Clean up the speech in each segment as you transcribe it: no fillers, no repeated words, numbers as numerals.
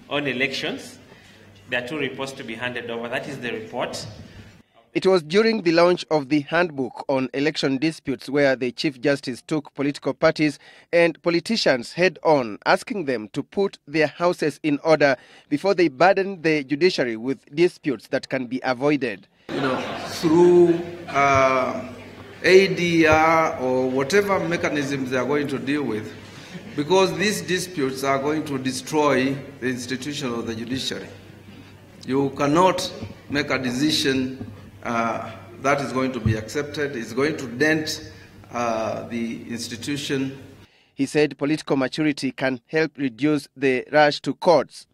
on elections. There are 2 reports to be handed over. That is the report. It was during the launch of the handbook on election disputes where the Chief Justice took political parties and politicians head-on, asking them to put their houses in order before they burden the judiciary with disputes that can be avoided. Through ADR or whatever mechanisms they are going to deal with, because these disputes are going to destroy the institution of the judiciary. You cannot make a decision that is going to be accepted. It's going to dent the institution. He said political maturity can help reduce the rush to courts.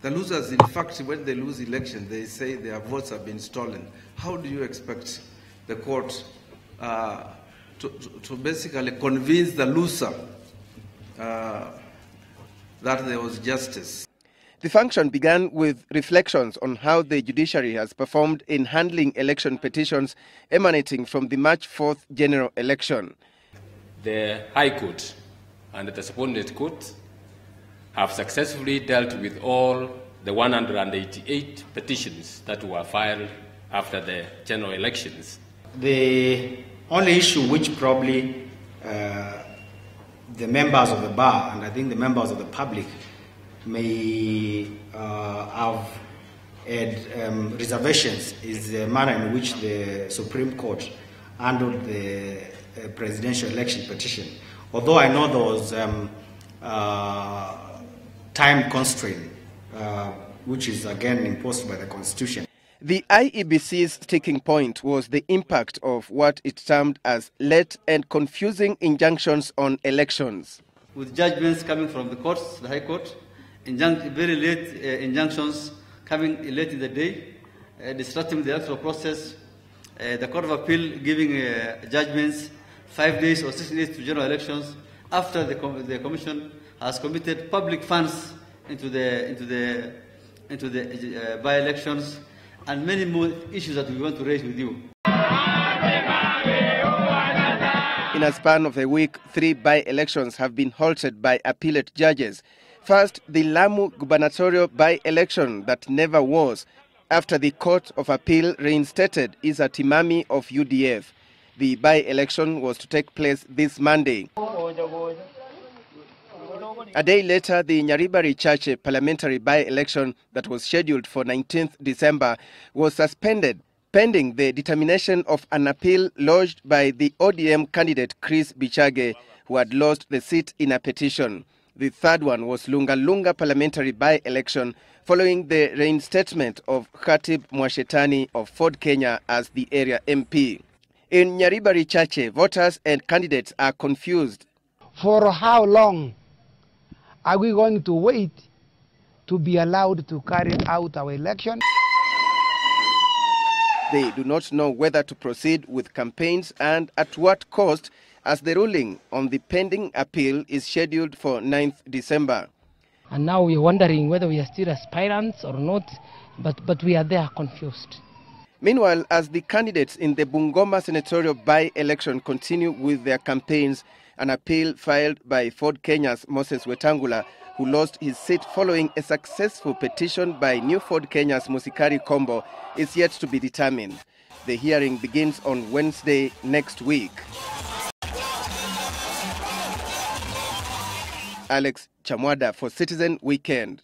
The losers, in fact, when they lose election, they say their votes have been stolen. How do you expect the court to basically convince the loser that there was justice? The function began with reflections on how the judiciary has performed in handling election petitions emanating from the March 4th general election. The High Court and the subordinate courts have successfully dealt with all the 188 petitions that were filed after the general elections. The only issue which probably the members of the bar and I think the members of the public may have had reservations is the manner in which the Supreme Court handled the presidential election petition. Although I know there was time constraint, which is again imposed by the Constitution. The IEBC's sticking point was the impact of what it termed as late and confusing injunctions on elections. With judgments coming from the courts, the High Court, very late injunctions coming late in the day, disrupting the electoral process, the Court of Appeal giving judgments 5 days or 6 days to general elections after the Commission has committed public funds into the by-elections, and many more issues that we want to raise with you. In a span of a week, 3 by-elections have been halted by appellate judges. First, the Lamu gubernatorial by-election that never was, after the Court of Appeal reinstated Isa Timami of UDF. The by-election was to take place this Monday. A day later, the Nyaribari Chache parliamentary by-election that was scheduled for 19th December was suspended, pending the determination of an appeal lodged by the ODM candidate Chris Bichage, who had lost the seat in a petition. The third one was Lunga Lunga parliamentary by-election following the reinstatement of Khatib Mwashetani of Ford Kenya as the area MP. In Nyaribari Chache, voters and candidates are confused. For how long are we going to wait to be allowed to carry out our election? They do not know whether to proceed with campaigns and at what cost, as the ruling on the pending appeal is scheduled for 9th December. And now we are wondering whether we are still aspirants or not, but we are there confused. Meanwhile, as the candidates in the Bungoma senatorial by-election continue with their campaigns, an appeal filed by Ford Kenya's Moses Wetangula, who lost his seat following a successful petition by New Ford Kenya's Musikari Kombo, is yet to be determined. The hearing begins on Wednesday next week. Alex Chamwada for Citizen Weekend.